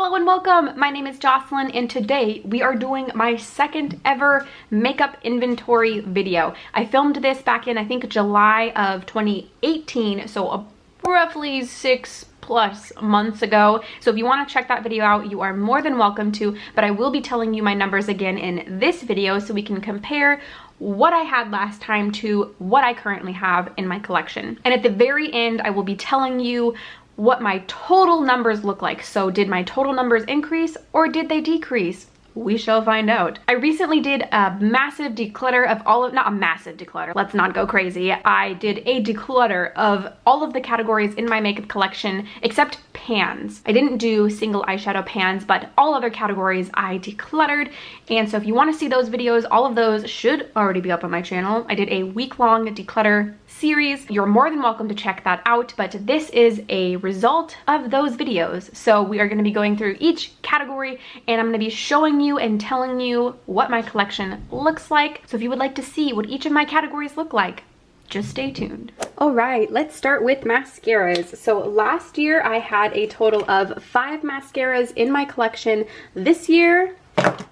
Hello and welcome. My name is Jocelyn and today we are doing my second ever makeup inventory video. I filmed this back in I think July of 2018, so roughly 6+ months ago. So if you want to check that video out, you are more than welcome to, but I will be telling you my numbers again in this video so we can compare what I had last time to what I currently have in my collection. And at the very end, I will be telling you what my total numbers look like. So did my total numbers increase or did they decrease? We shall find out. I recently did a massive declutter of not a massive declutter, let's not go crazy. I did a declutter of all of the categories in my makeup collection except pans. I didn't do single eyeshadow pans, but all other categories I decluttered. And so if you want to see those videos, all of those should already be up on my channel. I did a week-long declutter series. You're more than welcome to check that out, but this is a result of those videos. So we are going to be going through each category and I'm going to be showing you and telling you what my collection looks like. So if you would like to see what each of my categories look like, just stay tuned. All right, let's start with mascaras. So last year I had a total of 5 mascaras in my collection. This year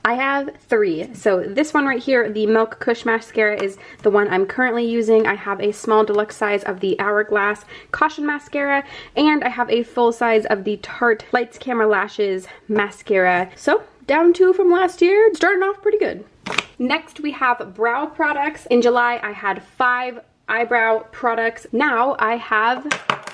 I have 3. So this one right here, the Milk Kush mascara, is the one I'm currently using. I have a small deluxe size of the Hourglass Caution mascara, and I have a full size of the Tarte Lights Camera Lashes mascara. So down 2 from last year, starting off pretty good. Next we have brow products. In July I had 5 eyebrow products. Now I have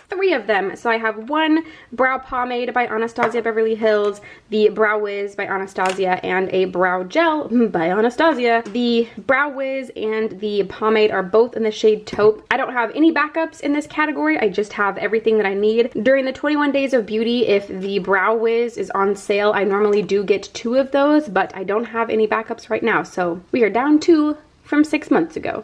3 of them. So I have one brow pomade by Anastasia Beverly Hills, the Brow Wiz by Anastasia, and a brow gel by Anastasia. The Brow Wiz and the pomade are both in the shade Taupe. I don't have any backups in this category. I just have everything that I need. During the 21 Days of Beauty, if the Brow Wiz is on sale, I normally do get 2 of those, but I don't have any backups right now. So we are down 2 from 6 months ago.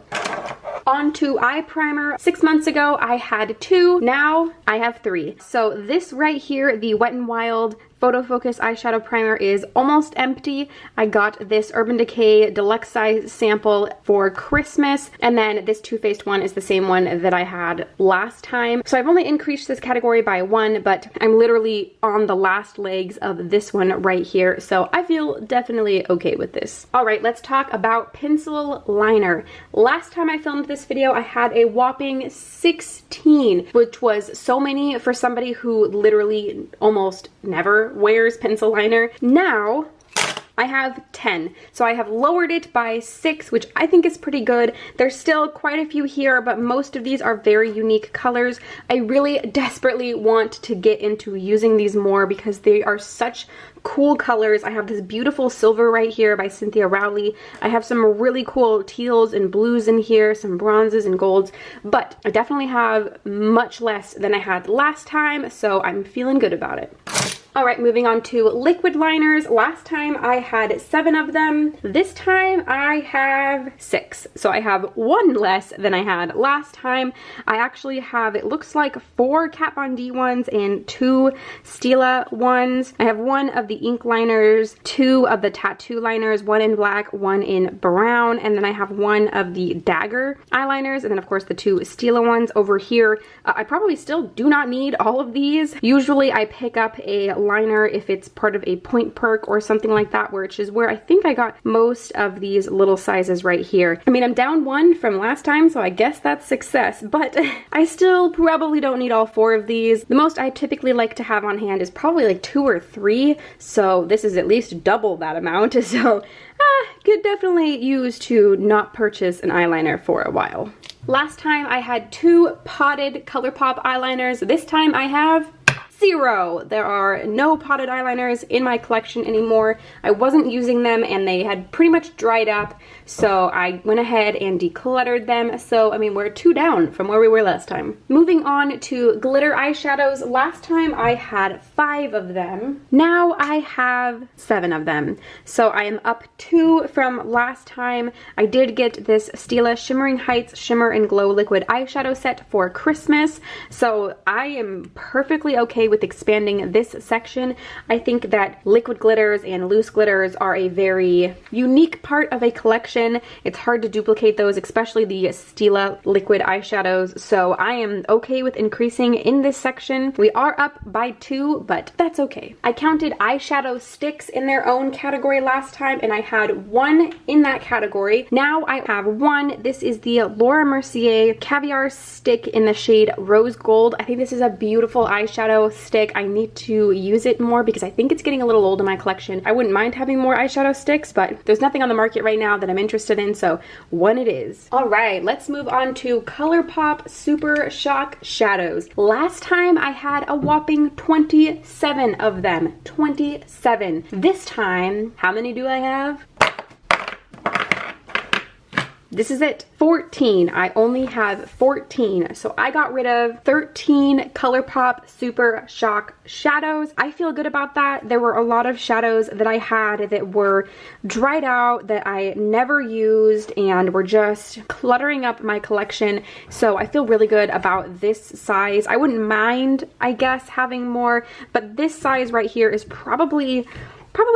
On to eye primer. 6 months ago I had 2, now I have 3. So this right here, the Wet n Wild Photo Focus eyeshadow primer, is almost empty. I got this Urban Decay deluxe size sample for Christmas, and then this Too Faced one is the same one that I had last time. So I've only increased this category by 1, but I'm literally on the last legs of this one right here, so I feel definitely okay with this. All right, let's talk about pencil liner. Last time I filmed this video, I had a whopping 16, which was so many for somebody who literally almost never wears pencil liner. Now I have 10. So I have lowered it by 6, which I think is pretty good. There's still quite a few here, but most of these are very unique colors. I really desperately want to get into using these more because they are such cool colors. I have this beautiful silver right here by Cynthia Rowley. I have some really cool teals and blues in here, some bronzes and golds, but I definitely have much less than I had last time, so I'm feeling good about it. All right, moving on to liquid liners. Last time I had 7 of them. This time I have 6. So I have 1 less than I had last time. I actually have, it looks like 4 Kat Von D ones and 2 Stila ones. I have 1 of the ink liners, 2 of the tattoo liners, 1 in black, 1 in brown, and then I have 1 of the dagger eyeliners, and then of course the 2 Stila ones over here. I probably still do not need all of these. Usually I pick up a liner if it's part of a point perk or something like that, which is where I think I got most of these little sizes right here. I mean, I'm down 1 from last time, so I guess that's success, but I still probably don't need all 4 of these. The most I typically like to have on hand is probably like 2 or 3, so this is at least double that amount, so could definitely use to not purchase an eyeliner for a while. Last time I had 2 potted ColourPop eyeliners. This time I have 0. There are no potted eyeliners in my collection anymore. I wasn't using them and they had pretty much dried up, so I went ahead and decluttered them. So I mean, we're 2 down from where we were last time. Moving on to glitter eyeshadows. Last time I had 5 of them. Now I have 7 of them. So I am up 2 from last time. I did get this Stila Shimmering Heights Shimmer and Glow Liquid Eyeshadow set for Christmas, so I am perfectly okay with expanding this section. I think that liquid glitters and loose glitters are a very unique part of a collection. It's hard to duplicate those, especially the Stila liquid eyeshadows. So I am okay with increasing in this section. We are up by 2, but that's okay. I counted eyeshadow sticks in their own category last time, and I had 1 in that category. Now I have 1. This is the Laura Mercier Caviar stick in the shade Rose Gold. I think this is a beautiful eyeshadow stick. I need to use it more because I think it's getting a little old in my collection. I wouldn't mind having more eyeshadow sticks, but there's nothing on the market right now that I'm interested in, so 1 it is. All right, let's move on to ColourPop Super Shock Shadows. Last time I had a whopping 27 of them. 27. This time, how many do I have? This is it, 14. I only have 14. So I got rid of 13 ColourPop Super Shock shadows. I feel good about that. There were a lot of shadows that I had that were dried out, that I never used, and were just cluttering up my collection. So I feel really good about this size. I wouldn't mind, I guess, having more, but this size right here is probably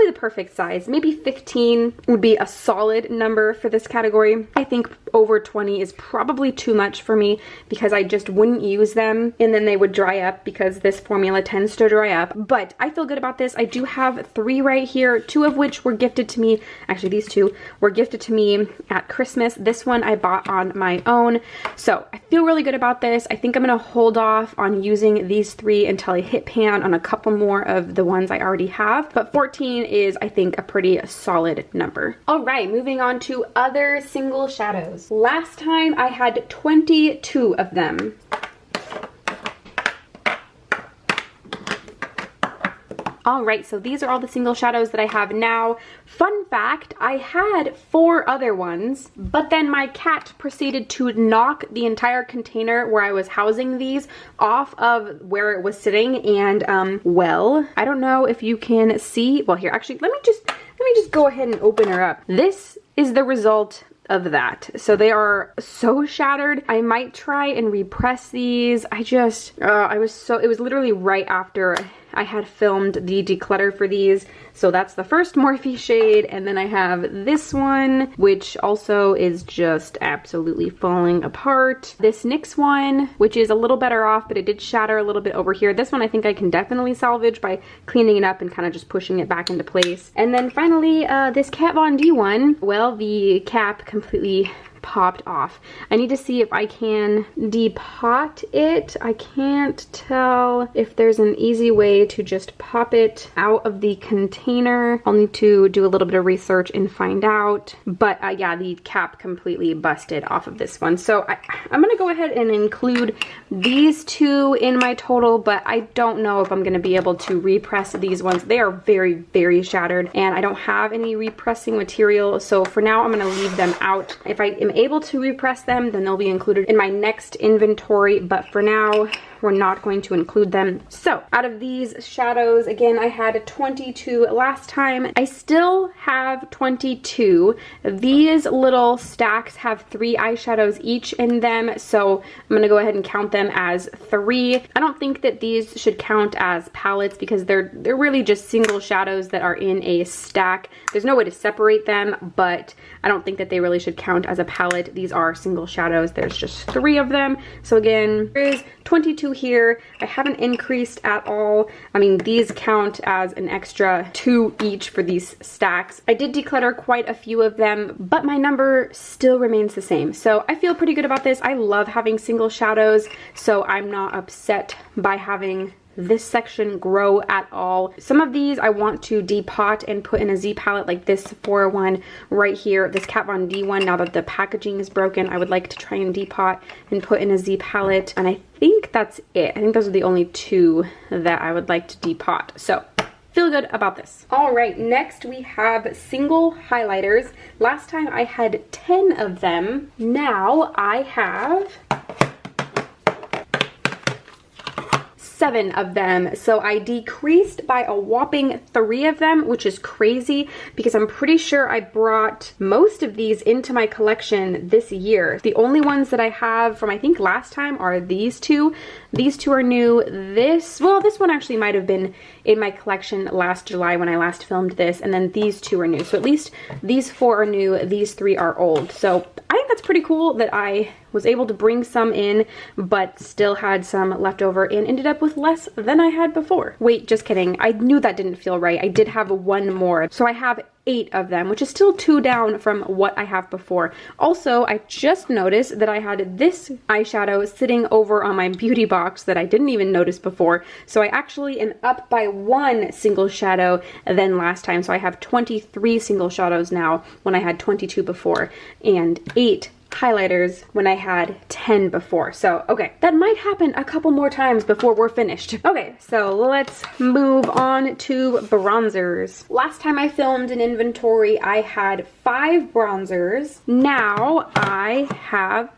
the perfect size. Maybe 15 would be a solid number for this category. I think over 20 is probably too much for me because I just wouldn't use them and then they would dry up because this formula tends to dry up. But I feel good about this. I do have 3 right here, 2 of which were gifted to me. Actually, these 2 were gifted to me at Christmas. This one I bought on my own. So I feel really good about this. I think I'm gonna hold off on using these 3 until I hit pan on a couple more of the ones I already have. But 14 is, I think, a pretty solid number. All right, moving on to other single shadows. Last time I had 22 of them. Alright, so these are all the single shadows that I have now. Fun fact, I had 4 other ones, but then my cat proceeded to knock the entire container where I was housing these off of where it was sitting, and well, I don't know if you can see. Well, here, actually, let me just go ahead and open her up. This is the result of that. So they are so shattered. I might try and repress these. It was literally right after I had filmed the declutter for these. So that's the first Morphe shade, and then I have this one, which also is just absolutely falling apart. This NYX one, which is a little better off, but it did shatter a little bit over here. This one I think I can definitely salvage by cleaning it up and kind of just pushing it back into place. And then finally, this Kat Von D one, well, the cap completely popped off. I need to see if I can depot it. I can't tell if there's an easy way to just pop it out of the container. I'll need to do a little bit of research and find out. But yeah, the cap completely busted off of this one. So I'm gonna go ahead and include these 2 in my total, but I don't know if I'm gonna be able to repress these ones. They are very, very shattered, and I don't have any repressing material. So for now, I'm gonna leave them out. If I am able to repress them, then they'll be included in my next inventory, but for now we're not going to include them. So out of these shadows, again, I had 22 last time. I still have 22. These little stacks have 3 eyeshadows each in them, so I'm gonna go ahead and count them as 3. I don't think that these should count as palettes because they're really just single shadows that are in a stack. There's no way to separate them, but I don't think that they really should count as a palette. These are single shadows. There's just 3 of them. So again, there is 22 here. I haven't increased at all. I mean, these count as an extra 2 each for these stacks. I did declutter quite a few of them, but my number still remains the same. So I feel pretty good about this. I love having single shadows, so I'm not upset by having this section grow at all. Some of these I want to depot and put in a Z palette, like this Sephora one right here, this Kat Von D one. Now that the packaging is broken, I would like to try and depot and put in a Z palette, and I think that's it. I think those are the only 2 that I would like to depot. So feel good about this. All right, next we have single highlighters. Last time I had 10 of them. Now I have 7 of them. So I decreased by a whopping 3 of them, which is crazy because I'm pretty sure I brought most of these into my collection this year. The only ones that I have from I think last time are these two. These two are new. This one actually might have been in my collection last July when I last filmed this, and then these two are new. So at least these 4 are new, these 3 are old. So I think that's pretty cool that I was able to bring some in, but still had some left over and ended up with less than I had before. Wait, just kidding. I knew that didn't feel right. I did have 1 more. So I have 8 of them, which is still 2 down from what I have before. Also, I just noticed that I had this eyeshadow sitting over on my beauty box that I didn't even notice before. So I actually am up by 1 single shadow than last time. So I have 23 single shadows now when I had 22 before, and 8 highlighters when I had 10 before. So, okay, that might happen a couple more times before we're finished. Okay, so let's move on to bronzers. Last time I filmed an inventory, I had 5 bronzers. Now I have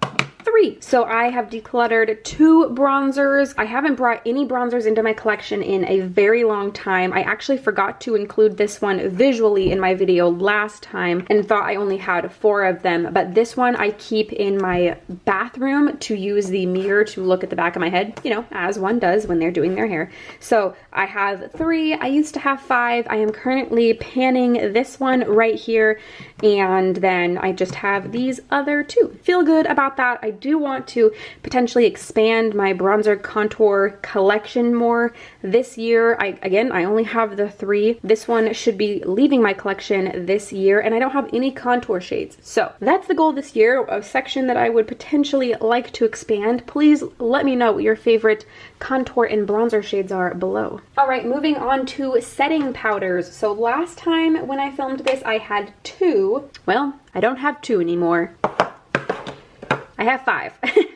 3. So I have decluttered 2 bronzers. I haven't brought any bronzers into my collection in a very long time. I actually forgot to include this one visually in my video last time and thought I only had 4 of them, but this one I keep in my bathroom to use the mirror to look at the back of my head, you know, as one does when they're doing their hair. So I have 3. I used to have 5. I am currently panning this one right here, and then I just have these other 2. Feel good about that. I do want to potentially expand my bronzer contour collection more this year. I only have the 3. This one should be leaving my collection this year, and I don't have any contour shades. So that's the goal this year, a section that I would potentially like to expand. Please let me know what your favorite contour and bronzer shades are below. All right, moving on to setting powders. So last time when I filmed this, I had 2. Well, I don't have 2 anymore. I have 5.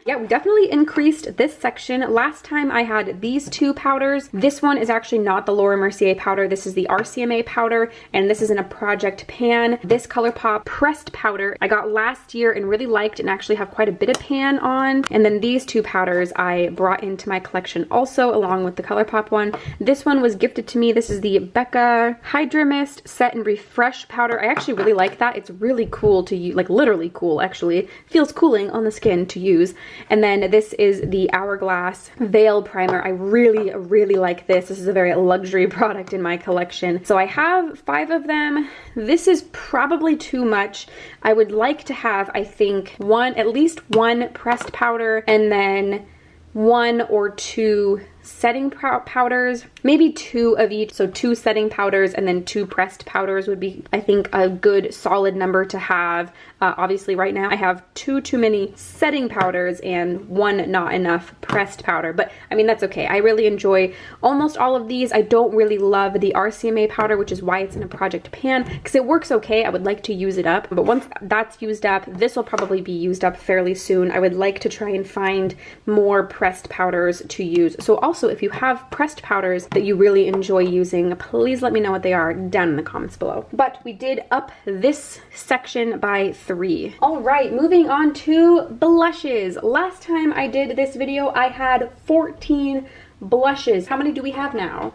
Yeah, we definitely increased this section. Last time I had these 2 powders. This one is actually not the Laura Mercier powder. This is the RCMA powder, and this is in a project pan. This ColourPop pressed powder I got last year and really liked, and actually have quite a bit of pan on. And then these 2 powders I brought into my collection also, along with the ColourPop one. This one was gifted to me. This is the Becca Hydra Mist Set and Refresh powder. I actually really like that. It's really cool to use, like literally cool actually. Feels cooling on the skin to use. And then this is the Hourglass Veil Primer. I really, really like this. This is a very luxury product in my collection. So I have 5 of them. This is probably too much. I would like to have, I think, at least 1 pressed powder, and then 1 or 2 setting powders, maybe 2 of each. So 2 setting powders and then 2 pressed powders would be, I think, a good solid number to have. Obviously right now I have 2 too many setting powders and 1 not enough pressed powder, but I mean, that's okay. I really enjoy almost all of these. I don't really love the RCMA powder, which is why it's in a project pan, because it works okay. I would like to use it up, but once that's used up, this will probably be used up fairly soon. I would like to try and find more pressed powders to use. So also, if you have pressed powders that you really enjoy using, please let me know what they are down in the comments below. But we did up this section by 3. All right, moving on to blushes. Last time I did this video, I had 14 blushes. How many do we have now?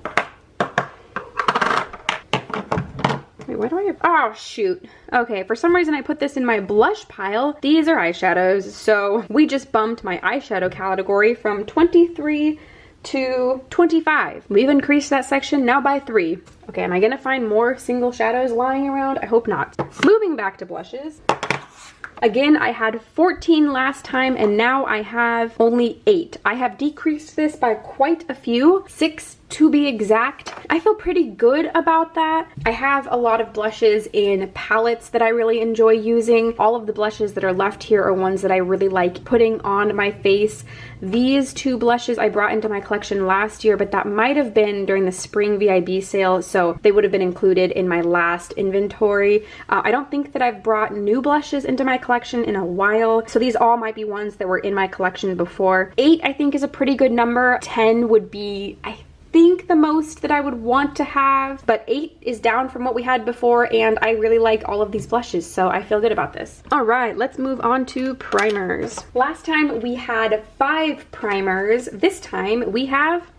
Wait, why do I have, oh shoot. Okay, for some reason I put this in my blush pile. These are eyeshadows, so we just bumped my eyeshadow category from 23 to 25. We've increased that section now by 3. Okay, am I gonna find more single shadows lying around? I hope not. Moving back to blushes. Again, I had 14 last time, and now I have only 8. I have decreased this by quite a few, 6 to be exact. I feel pretty good about that. I have a lot of blushes in palettes that I really enjoy using. All of the blushes that are left here are ones that I really like putting on my face. These 2 blushes I brought into my collection last year, but that might have been during the spring VIB sale, so they would have been included in my last inventory. I don't think that I've brought new blushes into my collection in a while, so these all might be ones that were in my collection before. 8 I think is a pretty good number. 10 would be, I think, the most that I would want to have, but 8 is down from what we had before, and I really like all of these blushes, so I feel good about this. All right, let's move on to primers. Last time we had 5 primers. This time we have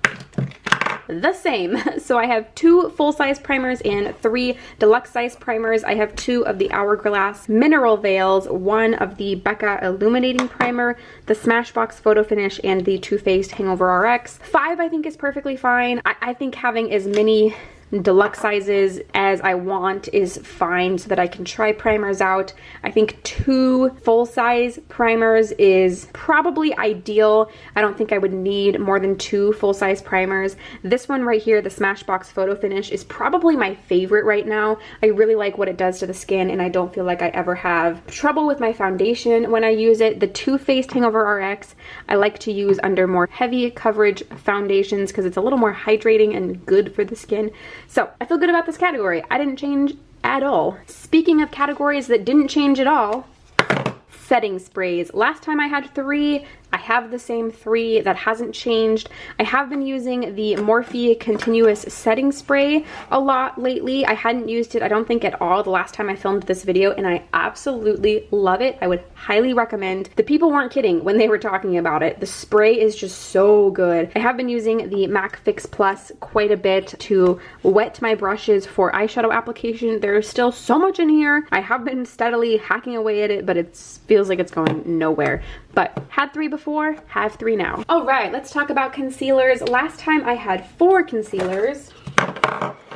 the same. So I have 2 full-size primers and 3 deluxe-size primers. I have 2 of the Hourglass Mineral Veils, 1 of the Becca Illuminating Primer, the Smashbox Photo Finish, and the Too Faced Hangover RX. 5 I think is perfectly fine. I think having as many deluxe sizes as I want is fine so that I can try primers out. I think 2 full-size primers is probably ideal. I don't think I would need more than 2 full-size primers. This one right here, the Smashbox Photo Finish, is probably my favorite right now. I really like what it does to the skin, and I don't feel like I ever have trouble with my foundation when I use it. The Too Faced Hangover RX I like to use under more heavy coverage foundations because it's a little more hydrating and good for the skin. So I feel good about this category. I didn't change at all. Speaking of categories that didn't change at all, setting sprays. Last time I had 3. I have the same 3. That hasn't changed. I have been using the Morphe Continuous Setting Spray a lot lately. I hadn't used it, I don't think, at all the last time I filmed this video, and I absolutely love it. I would highly recommend. The people weren't kidding when they were talking about it. The spray is just so good. I have been using the MAC Fix Plus quite a bit to wet my brushes for eyeshadow application. There's still so much in here. I have been steadily hacking away at it, but it feels like it's going nowhere. But had 3 before, have 3 now. All right, let's talk about concealers. Last time I had 4 concealers,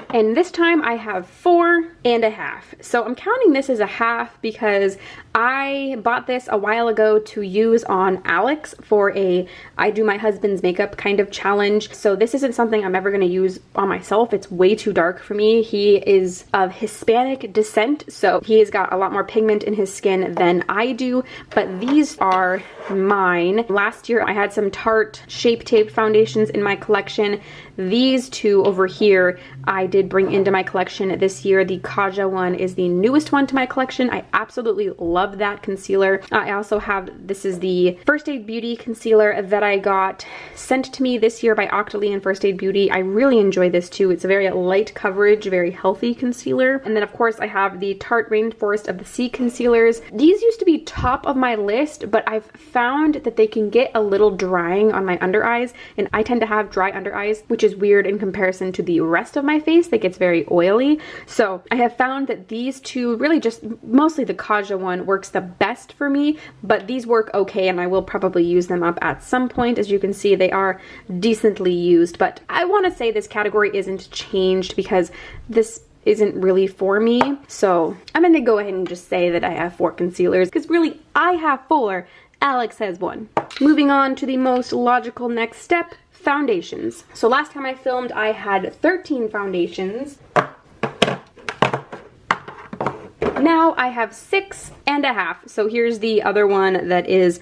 and this time I have 4.5. So I'm counting this as a half because I bought this a while ago to use on Alex for a I do my husband's makeup kind of challenge. So this isn't something I'm ever going to use on myself. It's way too dark for me. He is of Hispanic descent, so he has got a lot more pigment in his skin than I do, but these are mine. Last year I had some Tarte Shape Tape foundations in my collection. These 2 over here I did bring into my collection this year. The Kaja one is the newest one to my collection. I absolutely love that concealer. I also have, this is the First Aid Beauty concealer that I got sent to me this year by Octoly and First Aid Beauty. I really enjoy this too. It's a very light coverage, very healthy concealer. And then of course I have the Tarte Rainforest of the Sea concealers. These used to be top of my list, but I've found that they can get a little drying on my under eyes, and I tend to have dry under eyes, which is weird in comparison to the rest of my face that gets very oily. So I have found that these 2, really just mostly the Kaja one, works the best for me, but these work okay, and I will probably use them up at some point. As you can see, they are decently used, but I want to say this category isn't changed because this isn't really for me. So I'm going to go ahead and just say that I have 4 concealers because really I have 4. Alex has 1. Moving on to the most logical next step, foundations. So last time I filmed I had 13 foundations. Now I have 6.5. So here's the other one that is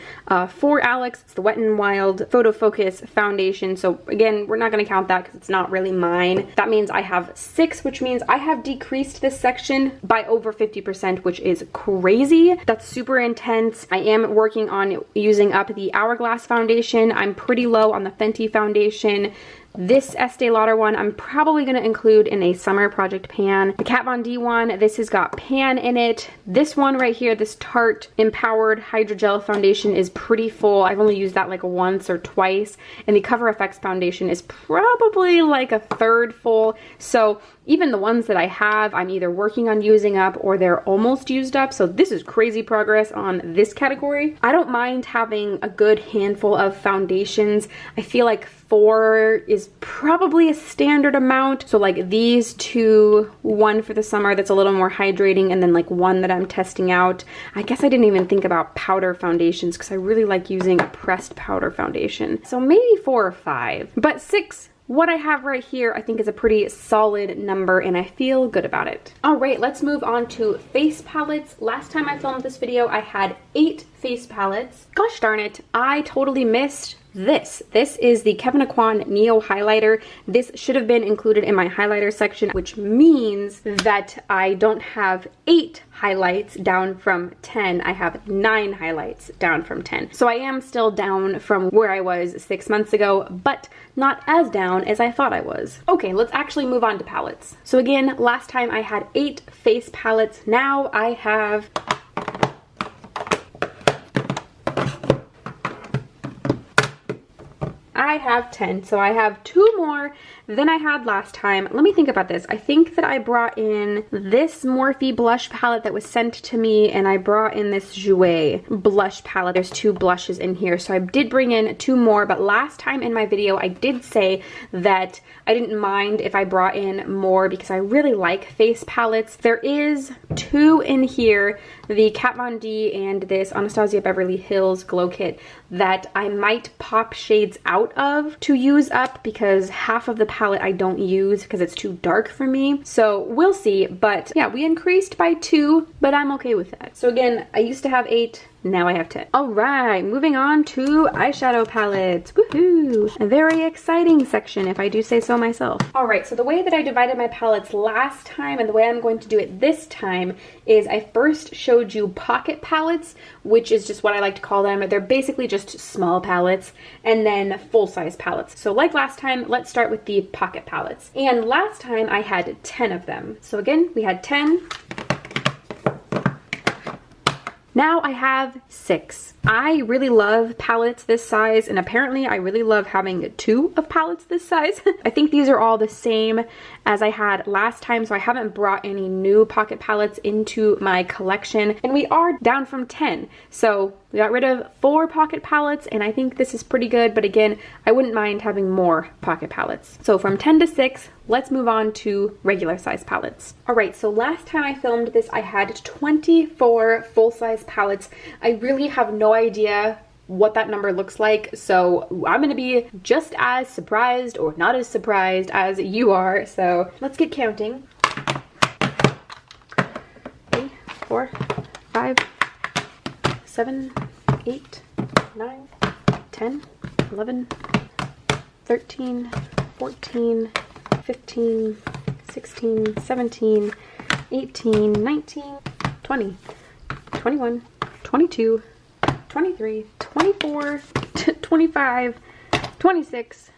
for Alex. It's the Wet n Wild Photo Focus foundation. So again, we're not going to count that because it's not really mine. That means I have 6, which means I have decreased this section by over 50%, which is crazy. That's super intense. I am working on using up the Hourglass foundation. I'm pretty low on the Fenty foundation. This Estee Lauder one I'm probably going to include in a summer project pan. The Kat Von D one, this has got pan in it. This one right here, this Tarte Empowered Hydrogel foundation is pretty full. I've only used that like once or twice. And the Cover FX foundation is probably like a third full. So even the ones that I have, I'm either working on using up or they're almost used up. So this is crazy progress on this category. I don't mind having a good handful of foundations. I feel like 4 is probably a standard amount. So like these 2, 1 for the summer that's a little more hydrating, and then like 1 that I'm testing out. I guess I didn't even think about powder foundations because I really like using a pressed powder foundation. So maybe 4 or 5, but 6. What I have right here I think is a pretty solid number, and I feel good about it. All right, let's move on to face palettes. Last time I filmed this video, I had 8 face palettes. Gosh darn it, I totally missed this. This is the Kevyn Aucoin Neo Highlighter. This should have been included in my highlighter section, which means that I don't have 8 highlights down from 10. I have 9 highlights down from 10. So I am still down from where I was 6 months ago, but not as down as I thought I was. Okay, let's actually move on to palettes. So again, last time I had 8 face palettes. Now I have I have 10. So I have 2 more than I had last time. Let me think about this. I think that I brought in this Morphe blush palette that was sent to me, and I brought in this Jouer blush palette. There's 2 blushes in here. So I did bring in 2 more, but last time in my video, I did say that I didn't mind if I brought in more because I really like face palettes. There is 2 in here, the Kat Von D and this Anastasia Beverly Hills Glow Kit, that I might pop shades out of to use up because half of the palette I don't use because it's too dark for me. So we'll see, but yeah, we increased by 2, but I'm okay with that. So again, I used to have 8. Now I have 10. All right, moving on to eyeshadow palettes. Woohoo! A very exciting section, if I do say so myself. All right, so the way that I divided my palettes last time and the way I'm going to do it this time is I first showed you pocket palettes, which is just what I like to call them. They're basically just small palettes, and then full-size palettes. So like last time, let's start with the pocket palettes. And last time I had 10 of them. So again, we had 10. Now I have 6. I really love palettes this size, and apparently I really love having 2 of palettes this size. I think these are all the same as I had last time, so I haven't brought any new pocket palettes into my collection, and we are down from 10. So we got rid of 4 pocket palettes, and I think this is pretty good, but again, I wouldn't mind having more pocket palettes. So from 10 to 6, let's move on to regular size palettes. All right, so last time I filmed this, I had 24 full-size palettes. I really have no idea what that number looks like, so I'm gonna be just as surprised or not as surprised as you are. So let's get counting. 3, 4, 5, 7, 8, 9, 10, 11, 13, 14, 15, 16, 17, 18, 19, 20, 21, 22, 23, 24, 25, 26,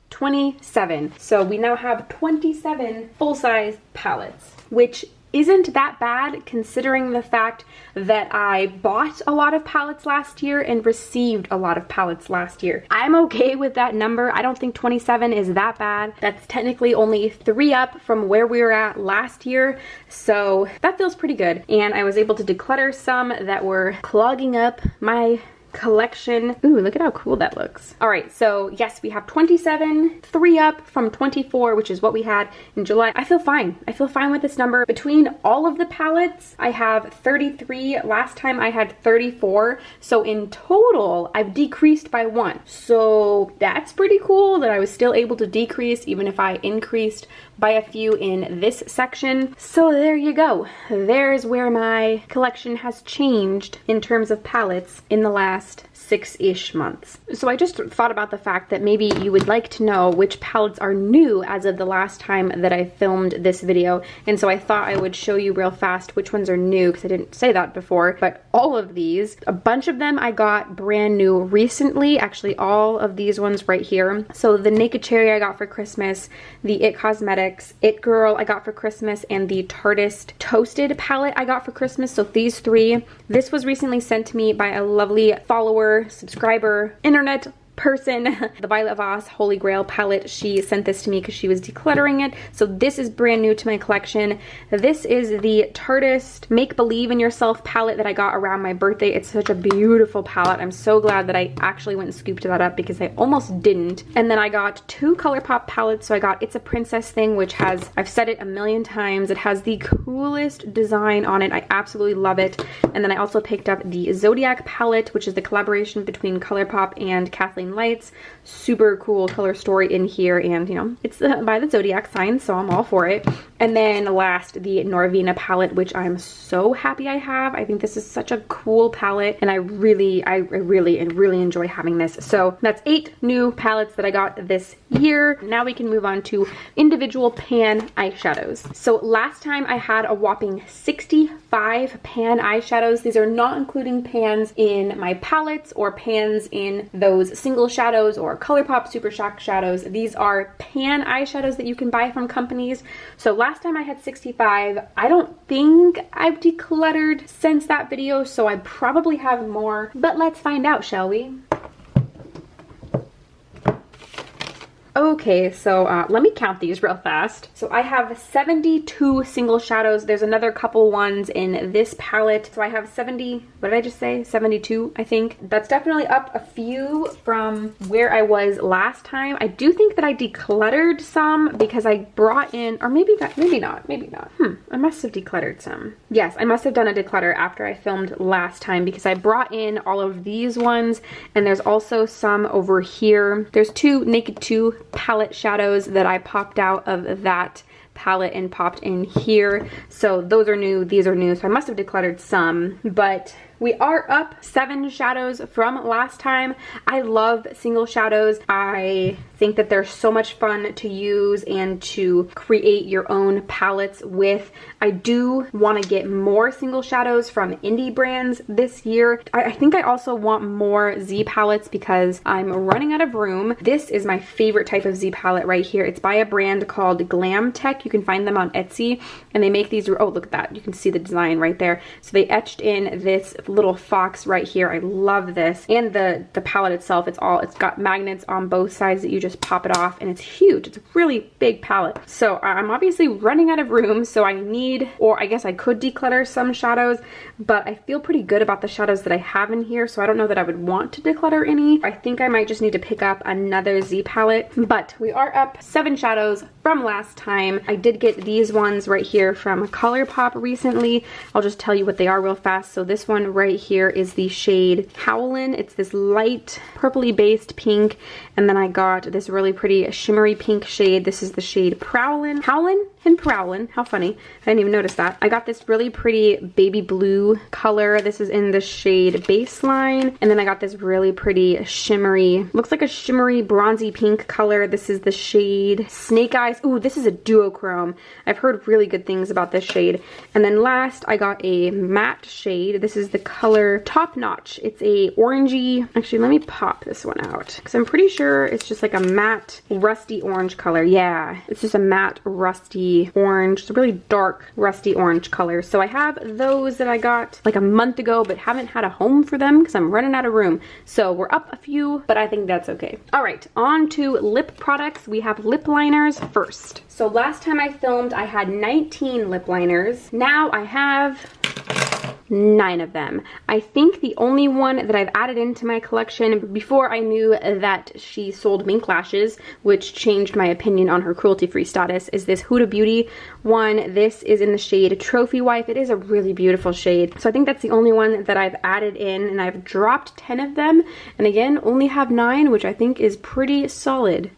27. So we now have 27 full-size palettes, which isn't that bad considering the fact that I bought a lot of palettes last year and received a lot of palettes last year. I'm okay with that number. I don't think 27 is that bad. That's technically only 3 up from where we were at last year, so that feels pretty good. And I was able to declutter some that were clogging up my collection. Ooh, look at how cool that looks. All right, so yes, we have 27, 3 up from 24, which is what we had in July. I feel fine. I feel fine with this number. Between all of the palettes, I have 33. Last time I had 34. So in total, I've decreased by 1. So that's pretty cool that I was still able to decrease even if I increased by a few in this section. So there you go. There's where my collection has changed in terms of palettes in the last 6-ish months. So I just thought about the fact that maybe you would like to know which palettes are new as of the last time that I filmed this video. And so I thought I would show you real fast which ones are new, because I didn't say that before. But all of these, a bunch of them I got brand new recently. Actually, all of these ones right here. So the Naked Cherry I got for Christmas, the It Cosmetics It Girl I got for Christmas, and the Tartist Toasted palette I got for Christmas. So these 3. This was recently sent to me by a lovely follower, subscriber, internet person, the Violet Voss Holy Grail palette. She sent this to me because she was decluttering it. So this is brand new to my collection. This is the Tartist Make Believe in Yourself palette that I got around my birthday. It's such a beautiful palette. I'm so glad that I actually went and scooped that up because I almost didn't. And then I got 2 ColourPop palettes. So I got It's a Princess Thing, which has, I've said it a million times, it has the coolest design on it. I absolutely love it. And then I also picked up the Zodiac palette, which is the collaboration between ColourPop and Kathleen Lights. Super cool color story in here, and you know, it's by the Zodiac sign, so I'm all for it. And then last, the Norvina palette, which I'm so happy I have. I think this is such a cool palette, and I really enjoy having this. So that's 8 new palettes that I got this year. Now we can move on to individual pan eyeshadows. So last time I had a whopping 65 pan eyeshadows. These are not including pans in my palettes or pans in those single shadows or ColourPop Super Shock shadows. These are pan eyeshadows that you can buy from companies. So last time I had 65. I don't think I've decluttered since that video, so I probably have more, but let's find out, shall we? Okay, so let me count these real fast. So I have 72 single shadows. There's another couple ones in this palette. So I have 70, what did I just say? 72, I think. That's definitely up a few from where I was last time. I do think that I decluttered some because I brought in, or maybe not. I must have decluttered some. Yes, I must have done a declutter after I filmed last time because I brought in all of these ones, and there's also some over here. There's two Naked 2 palette shadows that I popped out of that palette and popped in here. So those are new, these are new. So I must have decluttered some, but we are up 7 shadows from last time. I love single shadows. I think that they're so much fun to use and to create your own palettes with. I do want to get more single shadows from indie brands this year. I think I also want more Z palettes because I'm running out of room. This is my favorite type of Z palette right here. It's by a brand called Glam Tech. You can find them on Etsy, and they make these, oh, look at that. You can see the design right there. So they etched in this little fox right here. I love this. And the palette itself, it's got magnets on both sides that you just pop it off, and it's huge. It's a really big palette. So I'm obviously running out of room, so I need, or I guess I could declutter some shadows, but I feel pretty good about the shadows that I have in here, so I don't know that I would want to declutter any. I think I might just need to pick up another Z palette, but we are up 7 shadows from last time. I did get these ones right here from ColourPop recently. I'll just tell you what they are real fast. So this one right here is the shade Howlin'. It's this light purpley based pink, and then I got this really pretty shimmery pink shade. This is the shade Prowlin'. Howlin' and Prowlin'. How funny. I didn't even notice that. I got this really pretty baby blue color. This is in the shade Baseline. And then I got this really pretty shimmery, looks like a shimmery bronzy pink color. This is the shade Snake Eyes. Ooh, this is a duochrome. I've heard really good things about this shade. And then last, I got a matte shade. This is the color Top Notch. It's a orangey, actually let me pop this one out because I'm pretty sure it's just like a matte rusty orange color. Yeah, it's just a matte rusty orange. It's a really dark rusty orange color. So I have those that I got like a month ago but haven't had a home for them because I'm running out of room. So we're up a few, but I think that's okay. All right, on to lip products. We have lip liners first. So last time I filmed, I had 19 lip liners. Now I have 9 of them. I think the only one that I've added into my collection before I knew that she sold mink lashes, which changed my opinion on her cruelty-free status, is this Huda Beauty one. This is in the shade Trophy Wife. It is a really beautiful shade. So I think that's the only one that I've added in, and I've dropped 10 of them, and again, only have 9, which I think is pretty solid.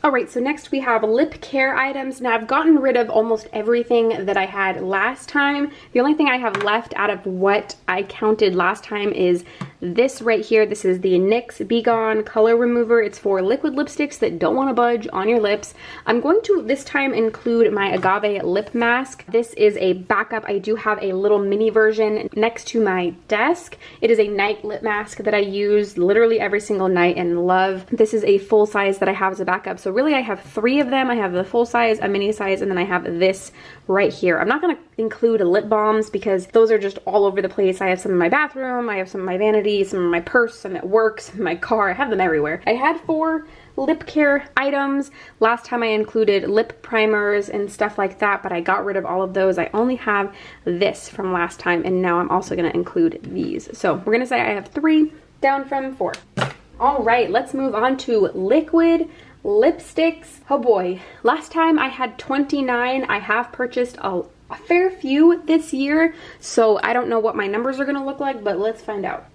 Alright, so next we have lip care items. Now I've gotten rid of almost everything that I had last time. The only thing I have left out of what I counted last time is this right here. This is the NYX Be Gone Color Remover. It's for liquid lipsticks that don't want to budge on your lips. I'm going to this time include my Agave lip mask. This is a backup. I do have a little mini version next to my desk. It is a night lip mask that I use literally every single night and love. This is a full size that I have as a backup. So really I have 3 of them. I have the full size, a mini size, and then I have this right here. I'm not going to include lip balms because those are just all over the place. I have some in my bathroom, I have some in my vanity, some in my purse, some at work, some in my car. I have them everywhere. I had 4 lip care items. Last time I included lip primers and stuff like that, but I got rid of all of those. I only have this from last time, and now I'm also going to include these. So we're going to say I have 3 down from 4. All right, let's move on to liquid lipsticks. Oh boy, last time I had 29. I have purchased a fair few this year, so I don't know what my numbers are going to look like, but let's find out.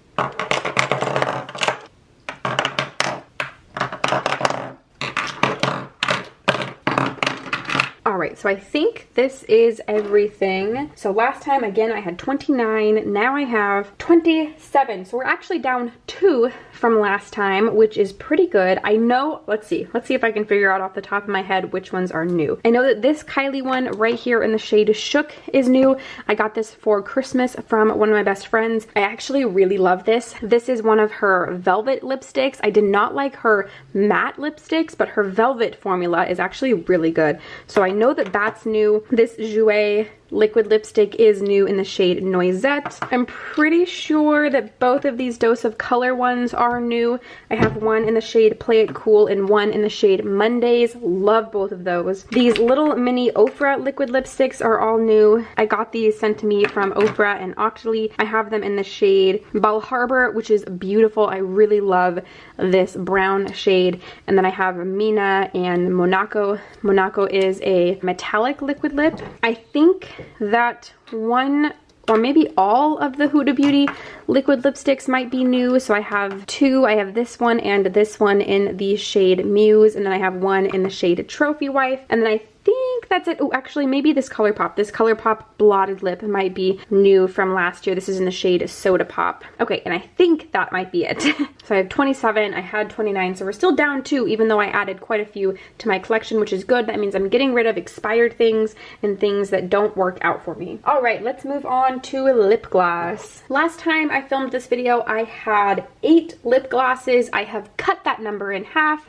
Alright, so I think this is everything. So last time, again, I had 29. Now I have 27. So we're actually down 2 from last time, which is pretty good. I know, let's see if I can figure out off the top of my head which ones are new. I know that this Kylie one right here in the shade Shook is new. I got this for Christmas from one of my best friends. I actually really love this. This is one of her velvet lipsticks. I did not like her matte lipsticks, but her velvet formula is actually really good. So I know that that's new. This Jouer liquid lipstick is new in the shade Noisette. I'm pretty sure that both of these Dose of Color ones are new. I have one in the shade Play It Cool and one in the shade Mondays. Love both of those. These little mini Ofra liquid lipsticks are all new. I got these sent to me from Ofra and Octoly. I have them in the shade Bal Harbour, which is beautiful. I really love this brown shade. And then I have Mina and Monaco. Monaco is a metallic liquid lip. I think that one or maybe all of the Huda Beauty liquid lipsticks might be new. So I have two. I have this one and this one in the shade Muse, and then I have one in the shade Trophy Wife, and then I think that's it. Oh, actually, maybe this ColourPop. This ColourPop blotted lip might be new from last year. This is in the shade Soda Pop. Okay, and I think that might be it. So I have 27. I had 29, so we're still down 2, even though I added quite a few to my collection, which is good. That means I'm getting rid of expired things and things that don't work out for me. All right, let's move on to lip gloss. Last time I filmed this video, I had 8 lip glosses. I have cut that number in half.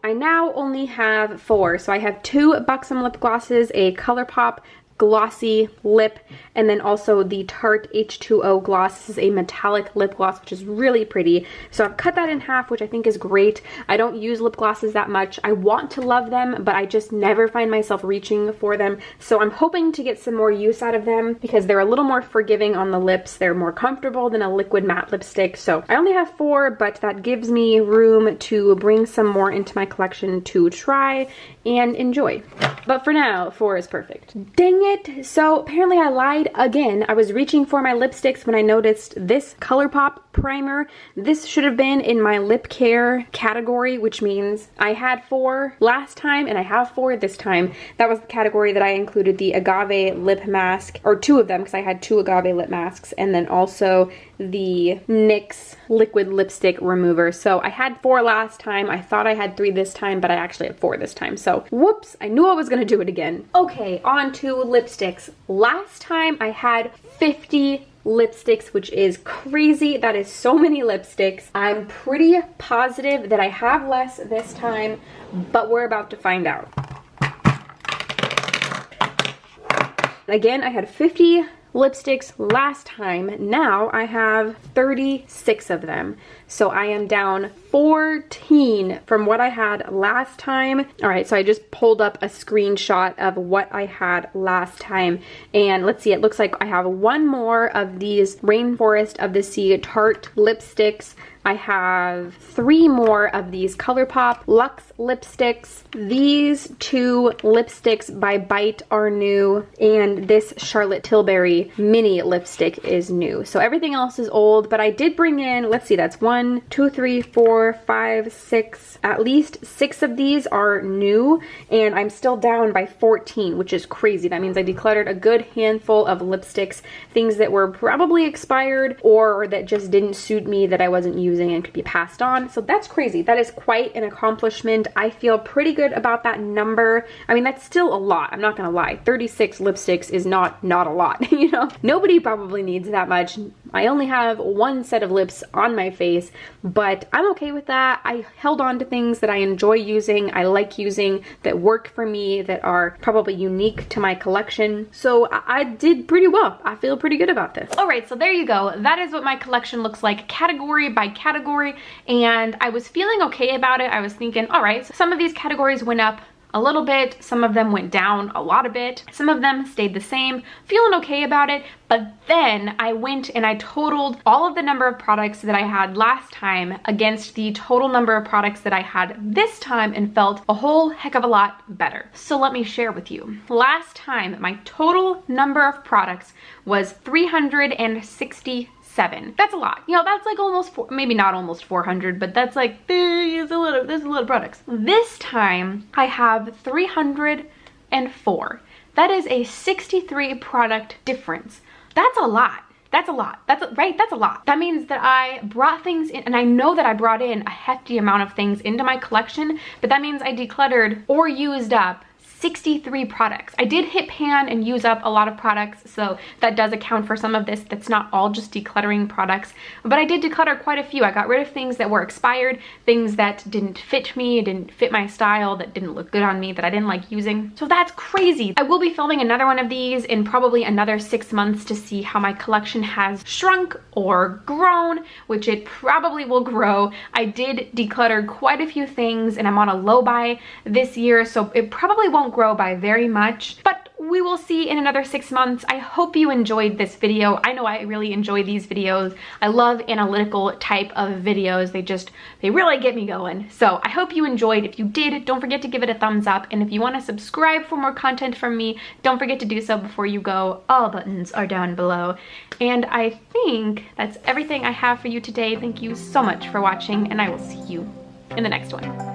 I now only have 4. So I have 2 Buxom lip glosses, a ColourPop glossy lip, and then also the Tarte H2O gloss. This is a metallic lip gloss, which is really pretty. So I've cut that in half, which I think is great. I don't use lip glosses that much. I want to love them, but I just never find myself reaching for them. So I'm hoping to get some more use out of them because they're a little more forgiving on the lips. They're more comfortable than a liquid matte lipstick. So I only have 4, but that gives me room to bring some more into my collection to try and enjoy. But for now, 4 is perfect. Dang it. So apparently I lied again. I was reaching for my lipsticks when I noticed this ColourPop primer. This should have been in my lip care category, which means I had 4 last time and I have 4 this time. That was the category that I included the Agave lip mask, or 2 of them because I had 2 Agave lip masks, and then also the NYX liquid lipstick remover. So I had 4 last time. I thought I had 3 this time, but I actually had 4 this time. So whoops, I knew I was gonna do it again. Okay, on to lipsticks. Last time I had 50 lipsticks, which is crazy. That is so many lipsticks. I'm pretty positive that I have less this time, but we're about to find out. Again, I had 50 lipsticks last time. Now I have 36 of them. So I am down 14 from what I had last time. All right, so I just pulled up a screenshot of what I had last time. And let's see, it looks like I have 1 more of these Rainforest of the Sea Tarte lipsticks. I have 3 more of these ColourPop Luxe lipsticks. These 2 lipsticks by Bite are new, and this Charlotte Tilbury mini lipstick is new. So everything else is old, but I did bring in, let's see, that's 1, 2, 3, 4, 5, 6, at least 6 of these are new, and I'm still down by 14, which is crazy. That means I decluttered a good handful of lipsticks, things that were probably expired or that just didn't suit me, that I wasn't using and could be passed on. So that's crazy. That is quite an accomplishment. I feel pretty good about that number. I mean, that's still a lot. I'm not gonna lie. 36 lipsticks is not a lot, you know? Nobody probably needs that much. I only have 1 set of lips on my face, but I'm okay with that. I held on to things that I enjoy using, I like using, that work for me, that are probably unique to my collection. So I did pretty well. I feel pretty good about this. All right, so there you go. That is what my collection looks like category by category, and I was feeling okay about it. I was thinking, all right, so some of these categories went up a little bit, some of them went down a lot a bit, some of them stayed the same, feeling okay about it. But then I went and I totaled all of the number of products that I had last time against the total number of products that I had this time and felt a whole heck of a lot better. So let me share with you. Last time, my total number of products was 367. That's a lot. You know, that's like almost maybe not almost 400, but that's like, there's a lot of products. This time I have 304. That is a 63 product difference. That's a lot. That's a lot. Right? That's a lot. That means that I brought things in, and I know that I brought in a hefty amount of things into my collection, but that means I decluttered or used up 63 products. I did hit pan and use up a lot of products, so that does account for some of this. That's not all just decluttering products, but I did declutter quite a few. I got rid of things that were expired, things that didn't fit me, didn't fit my style, that didn't look good on me, that I didn't like using. So that's crazy. I will be filming another one of these in probably another 6 months to see how my collection has shrunk or grown, which it probably will grow. I did declutter quite a few things and I'm on a low buy this year, so it probably won't grow by very much, but we will see in another 6 months. I hope you enjoyed this video. I know I really enjoy these videos. I love analytical type of videos. They really get me going. So I hope you enjoyed. If you did, don't forget to give it a thumbs up. And if you want to subscribe for more content from me, don't forget to do so before you go. All buttons are down below. And I think that's everything I have for you today. Thank you so much for watching, and I will see you in the next one.